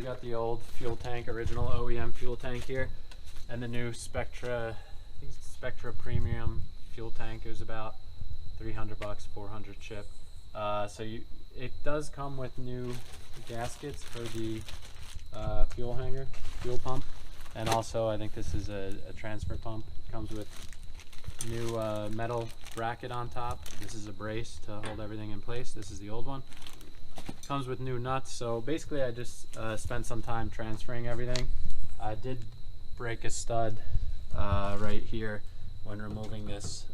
we got the old fuel tank, original OEM fuel tank here, and the new Spectra, I think it's Spectra Premium fuel tank. It was about 300 bucks, 400 ship. It does come with new gaskets for the fuel pump, and also I think this is a transfer pump. It comes with new metal bracket on top. This is a brace to hold everything in place. This is the old one. Comes with new nuts. So basically I just spent some time transferring everything. I did break a stud right here when removing this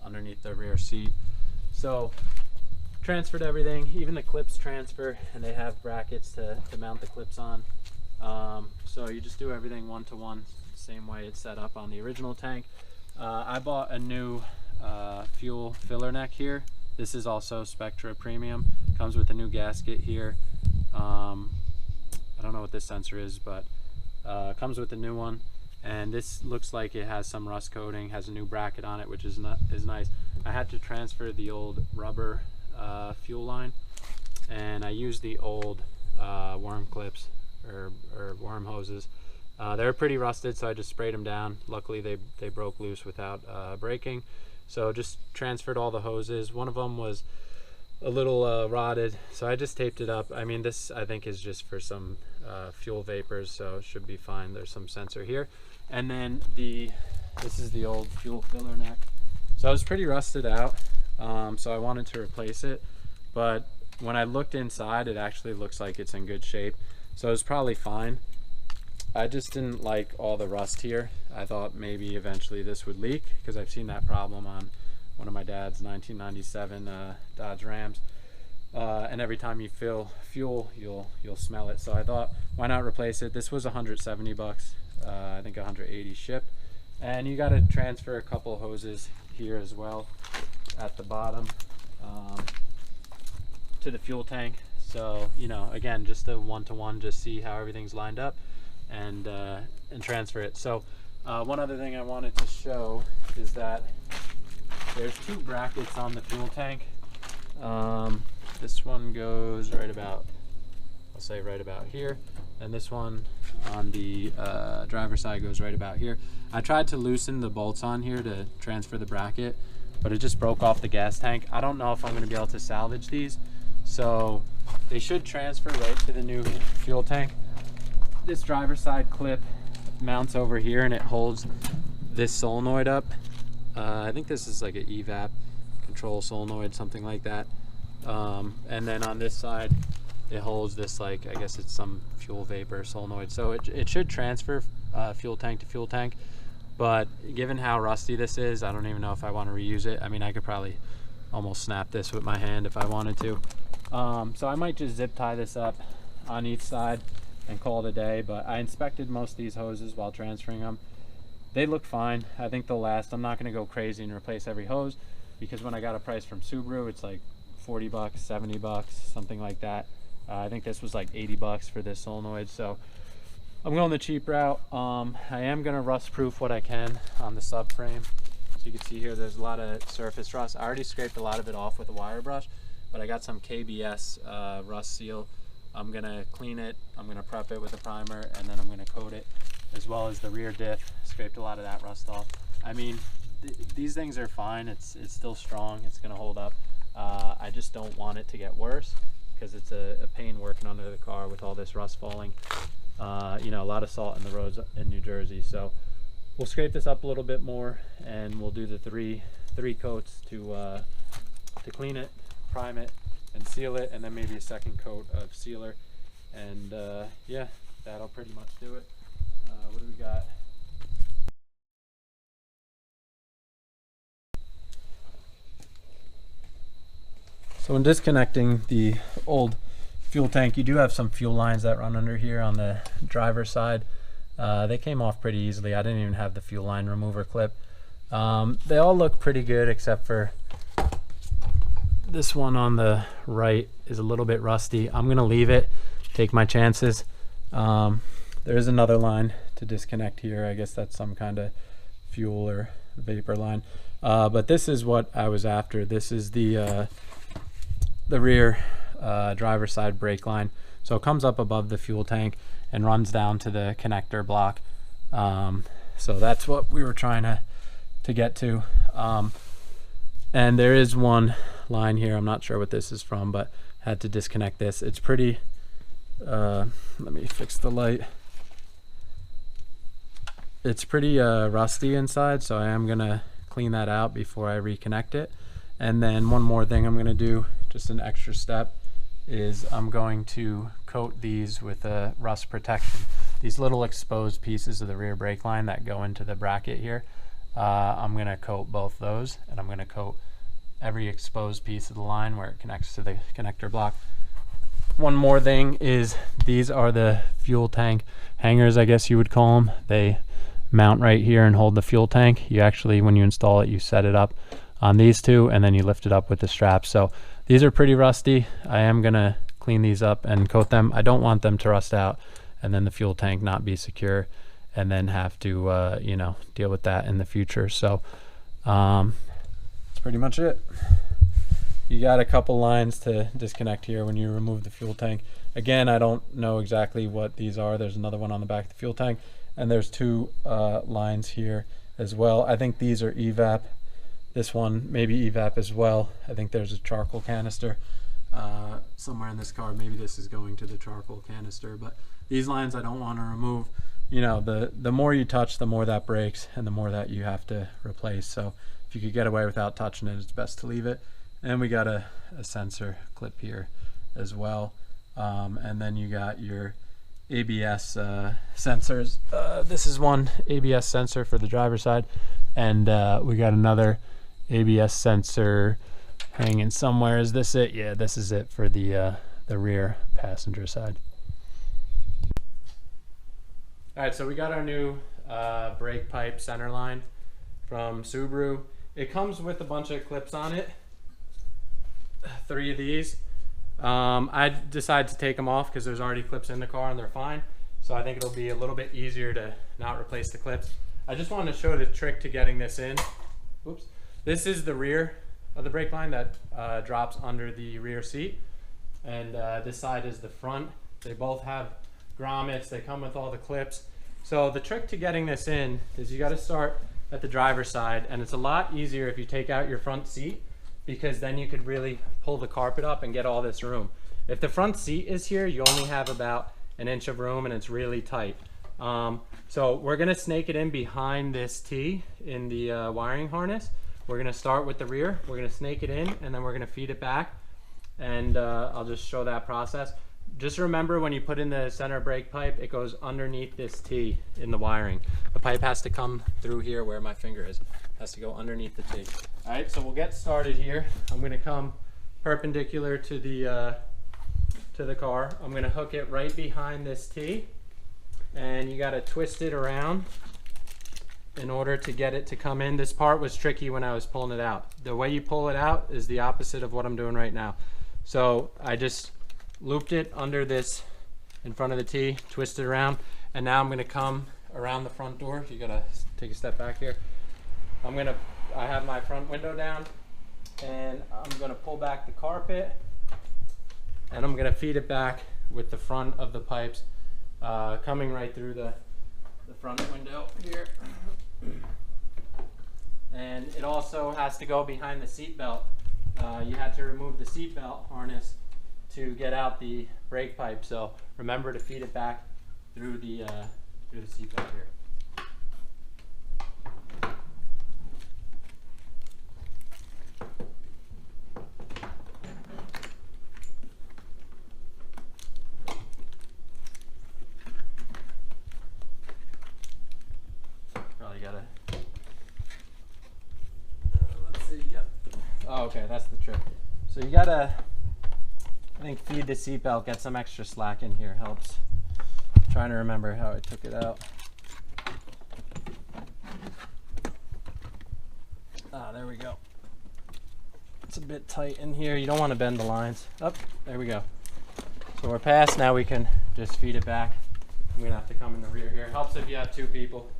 underneath the rear seat. So transferred everything, even the clips transfer, and they have brackets to mount the clips on. So you just do everything one-to-one, same way it's set up on the original tank. I bought a new fuel filler neck here. This is also Spectra Premium. Comes with a new gasket here. I don't know what this sensor is, but comes with a new one. And this looks like it has some rust coating, has a new bracket on it, which is nice. I had to transfer the old rubber fuel line, and I used the old worm clips or worm hoses. They were pretty rusted, so I just sprayed them down. Luckily they broke loose without breaking. So just transferred all the hoses. One of them was a little rotted, so I just taped it up. I mean, this I think is just for some fuel vapors, so it should be fine. There's some sensor here. And then this is the old fuel filler neck. So I was pretty rusted out, so I wanted to replace it. But when I looked inside, it actually looks like it's in good shape. So it's probably fine. I just didn't like all the rust here. I thought maybe eventually this would leak, because I've seen that problem on one of my dad's 1997 Dodge Rams. And every time you fill fuel, you'll smell it. So I thought, why not replace it? This was 170 bucks, I think 180 shipped. And you got to transfer a couple hoses here as well at the bottom to the fuel tank. So, you know, again, just a one-to-one, just see how everything's lined up and transfer it. So one other thing I wanted to show is that there's two brackets on the fuel tank. This one goes right about, I'll say right about here, and this one on the driver's side goes right about here. I tried to loosen the bolts on here to transfer the bracket, but it just broke off the gas tank. I don't know if I'm going to be able to salvage these, so they should transfer right to the new fuel tank. This driver's side clip mounts over here and it holds this solenoid up. I think this is like an evap control solenoid, something like that. And then on this side it holds this, like, I guess it's some fuel vapor solenoid. So it should transfer fuel tank to fuel tank, but given how rusty this is, I don't even know if I want to reuse it. I mean, I could probably almost snap this with my hand if I wanted to. So I might just zip tie this up on each side and call it a day. But I inspected most of these hoses while transferring them. They look fine. I think they'll last. I'm not going to go crazy and replace every hose, because when I got a price from Subaru, it's like 40 bucks, 70 bucks, something like that. I think this was like 80 bucks for this solenoid. So I'm going the cheap route. I am going to rust proof what I can on the subframe. So you can see here, there's a lot of surface rust. I already scraped a lot of it off with a wire brush, but I got some KBS rust seal. I'm going to clean it, I'm going to prep it with a primer, and then I'm going to coat it, as well as the rear diff. Scraped a lot of that rust off. I mean, these things are fine. It's still strong. It's going to hold up. I just don't want it to get worse, because it's a pain working under the car with all this rust falling. You know, a lot of salt in the roads in New Jersey. So we'll scrape this up a little bit more, and we'll do the three coats to clean it, prime it, and seal it, and then maybe a second coat of sealer. And yeah, that'll pretty much do it. What do we got? So when disconnecting the old fuel tank, you do have some fuel lines that run under here on the driver's side. They came off pretty easily. I didn't even have the fuel line remover clip. They all look pretty good, except for this one on the right is a little bit rusty. I'm gonna leave it, take my chances. There is another line to disconnect here. I guess that's some kind of fuel or vapor line. But this is what I was after. This is the rear driver's side brake line. So it comes up above the fuel tank and runs down to the connector block. So that's what we were trying to get to. And there is one line here, I'm not sure what this is from, but had to disconnect this. It's pretty, let me fix the light. It's pretty rusty inside, so I am gonna clean that out before I reconnect it. And then one more thing I'm gonna do, just an extra step, is I'm going to coat these with a rust protection. These little exposed pieces of the rear brake line that go into the bracket here, I'm gonna coat both those, and I'm gonna coat every exposed piece of the line where it connects to the connector block. One more thing is these are the fuel tank hangers, I guess you would call them. They mount right here and hold the fuel tank. You actually, when you install it, you set it up on these two and then you lift it up with the straps. So these are pretty rusty. I am gonna clean these up and coat them. I don't want them to rust out and then the fuel tank not be secure and then have to you know, deal with that in the future. So that's pretty much it. You got a couple lines to disconnect here when you remove the fuel tank. Again, I don't know exactly what these are. There's another one on the back of the fuel tank, and there's two lines here as well. I think these are evap. This one maybe evap as well. I think there's a charcoal canister somewhere in this car. Maybe this is going to the charcoal canister, but these lines I don't want to remove. You know, the more you touch, the more that breaks and the more that you have to replace. So if you could get away without touching it, it's best to leave it. And we got a sensor clip here as well. And then you got your ABS sensors. This is one ABS sensor for the driver's side, and we got another ABS sensor hanging somewhere. Is this it? Yeah, this is it for the rear passenger side. All right, so we got our new brake pipe center line from Subaru. It comes with a bunch of clips on it. 3 of these. I decided to take them off because there's already clips in the car and they're fine. So I think it'll be a little bit easier to not replace the clips. I just wanted to show the trick to getting this in. Oops. This is the rear of the brake line that drops under the rear seat. And this side is the front. They both have grommets. They come with all the clips. So the trick to getting this in is you got to start at the driver's side, and it's a lot easier if you take out your front seat, because then you could really pull the carpet up and get all this room. If the front seat is here, you only have about 1 inch of room and it's really tight. So we're gonna snake it in behind this T in the wiring harness. We're gonna start with the rear, we're gonna snake it in, and then we're gonna feed it back. And I'll just show that process. Just remember, when you put in the center brake pipe, it goes underneath this T in the wiring. The pipe has to come through here where my finger is. It has to go underneath the T. All right, so we'll get started here. I'm gonna come perpendicular to the car. I'm gonna hook it right behind this T, and you gotta twist it around in order to get it to come in. This part was tricky when I was pulling it out. The way you pull it out is the opposite of what I'm doing right now. So I just looped it under this in front of the T, twist it around, and now I'm gonna come around the front door. You gotta take a step back here. I have my front window down, and I'm gonna pull back the carpet, and I'm gonna feed it back with the front of the pipes coming right through the front window here. And it also has to go behind the seat belt. You had to remove the seat belt harness to get out the brake pipe, so remember to feed it back through the seat belt here. Probably gotta, let's see, yep. Oh, okay, that's the trick. So you gotta, I think, feed the seatbelt, get some extra slack in here helps. I'm trying to remember how I took it out. Ah, there we go. It's a bit tight in here. You don't want to bend the lines. Up, there we go. So we're past, now we can just feed it back. I'm gonna have to come in the rear here. Helps if you have 2 people.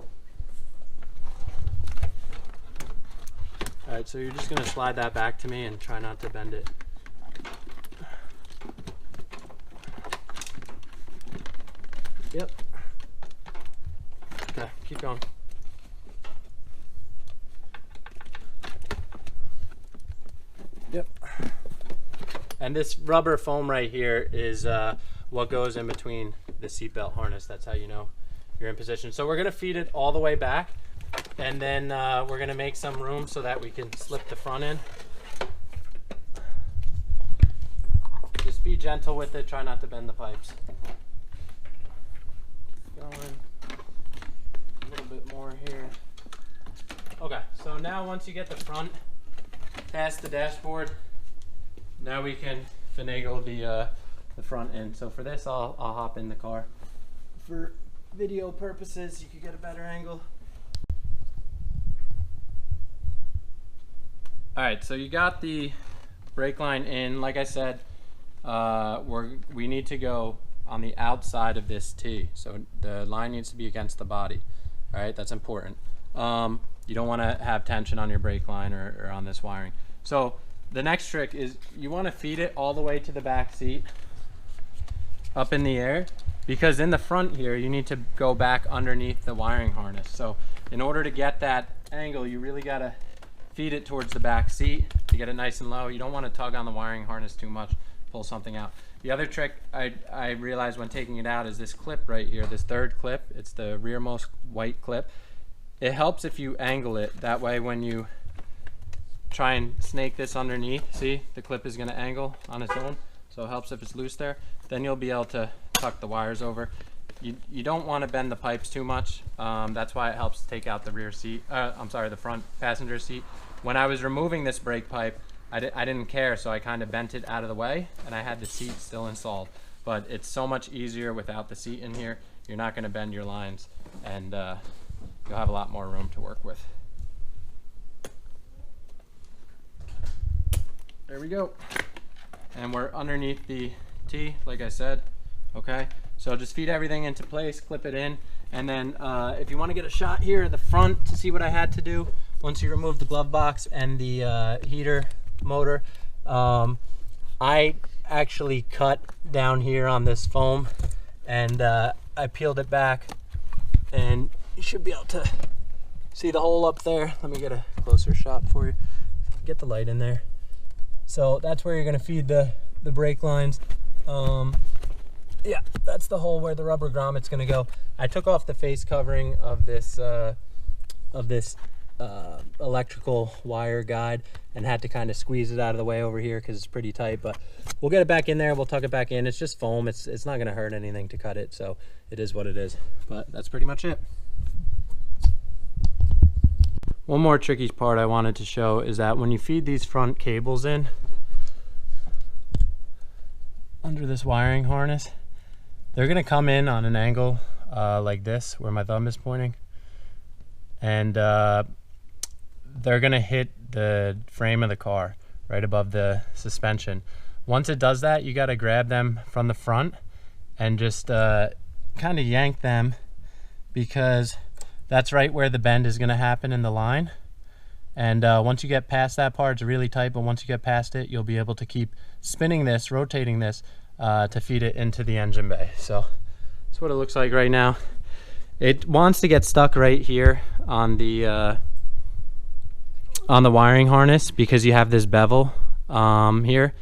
All right, so you're just gonna slide that back to me and try not to bend it. And this rubber foam right here is what goes in between the seatbelt harness. That's how you know you're in position. So we're gonna feed it all the way back, and then we're gonna make some room so that we can slip the front in. Just be gentle with it, try not to bend the pipes. Going a little bit more here. Okay, so now once you get the front past the dashboard, now we can finagle the front end. So for this, I'll hop in the car. For video purposes, you can get a better angle. All right, so you got the brake line in. Like I said, we need to go on the outside of this T. So the line needs to be against the body. All right, that's important. You don't want to have tension on your brake line or on this wiring. So the next trick is you want to feed it all the way to the back seat up in the air, because in the front here you need to go back underneath the wiring harness. So in order to get that angle, you really got to feed it towards the back seat to get it nice and low. You don't want to tug on the wiring harness too much, pull something out. The other trick I realized when taking it out is this clip right here, this third clip. It's the rearmost white clip. It helps if you angle it. That way when you try and snake this underneath, see, the clip is going to angle on its own. So it helps if it's loose there. Then you'll be able to tuck the wires over. You don't want to bend the pipes too much. That's why it helps take out the rear seat. The front passenger seat. When I was removing this brake pipe, I didn't care, so I kind of bent it out of the way, and I had the seat still installed. But it's so much easier without the seat in here. You're not going to bend your lines, and you'll have a lot more room to work with. There we go. And we're underneath the T, like I said. Okay, so just feed everything into place, clip it in, and then if you want to get a shot here at the front to see what I had to do once you remove the glove box and the heater motor, I actually cut down here on this foam, and I peeled it back, and you should be able to see the hole up there. Let me get a closer shot for you. Get the light in there. So that's where you're going to feed the brake lines. Yeah, that's the hole where the rubber grommet's going to go. I took off the face covering of this electrical wire guide and had to kind of squeeze it out of the way over here because it's pretty tight, but we'll get it back in there. We'll tuck it back in. It's just foam. It's not going to hurt anything to cut it, so it is what it is. But that's pretty much it. One more tricky part I wanted to show is that when you feed these front cables in under this wiring harness, they're going to come in on an angle like this, where my thumb is pointing, and they're going to hit the frame of the car right above the suspension. Once it does that, you got to grab them from the front and just kind of yank them, because that's right where the bend is going to happen in the line. And once you get past that part, it's really tight, but once you get past it, you'll be able to keep spinning this, rotating this to feed it into the engine bay. So that's what it looks like right now. It wants to get stuck right here on the wiring harness because you have this bevel here.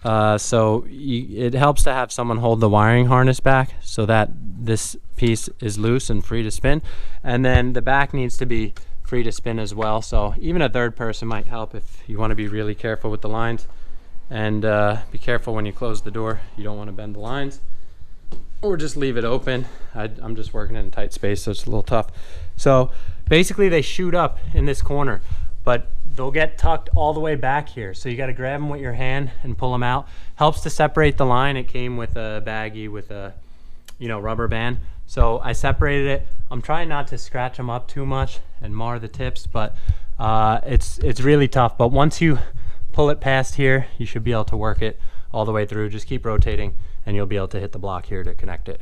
So it helps to have someone hold the wiring harness back so that this piece is loose and free to spin, and then the back needs to be free to spin as well. So even a third person might help if you want to be really careful with the lines, and be careful when you close the door. You don't want to bend the lines, or just leave it open. I'm just working in a tight space, so it's a little tough. So basically they shoot up in this corner, but they'll get tucked all the way back here. So you got to grab them with your hand and pull them out. Helps to separate the line. It came with a baggie with a rubber band. So I separated it. I'm trying not to scratch them up too much and mar the tips, but it's really tough. But once you pull it past here, you should be able to work it all the way through. Just keep rotating and you'll be able to hit the block here to connect it.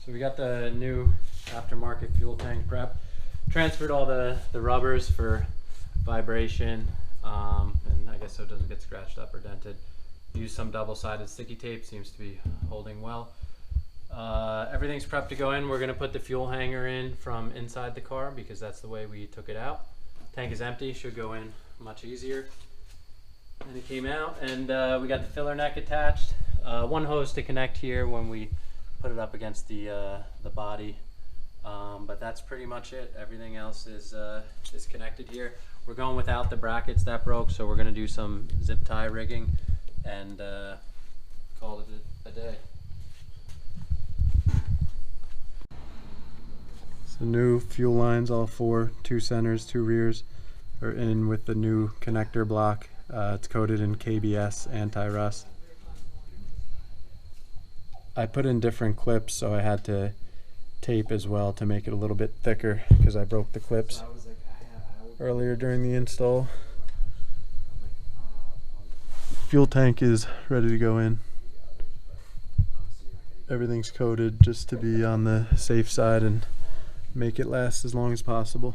So we got the new aftermarket fuel tank prep. transferred all the rubbers for vibration, and I guess so it doesn't get scratched up or dented. Used some double-sided sticky tape, seems to be holding well. Everything's prepped to go in. We're gonna put the fuel hanger in from inside the car because that's the way we took it out. Tank is empty, should go in much easier. And it came out, and we got the filler neck attached. One hose to connect here when we put it up against the body. But that's pretty much it. Everything else is connected here. We're going without the brackets that broke, so we're gonna do some zip tie rigging and call it a day. So new fuel lines, all four, 2 centers, 2 rears, are in with the new connector block. It's coated in KBS anti-rust. I put in different clips, so I had to tape as well to make it a little bit thicker because I broke the clips earlier during the install. Fuel tank is ready to go in. Everything's coated just to be on the safe side and make it last as long as possible.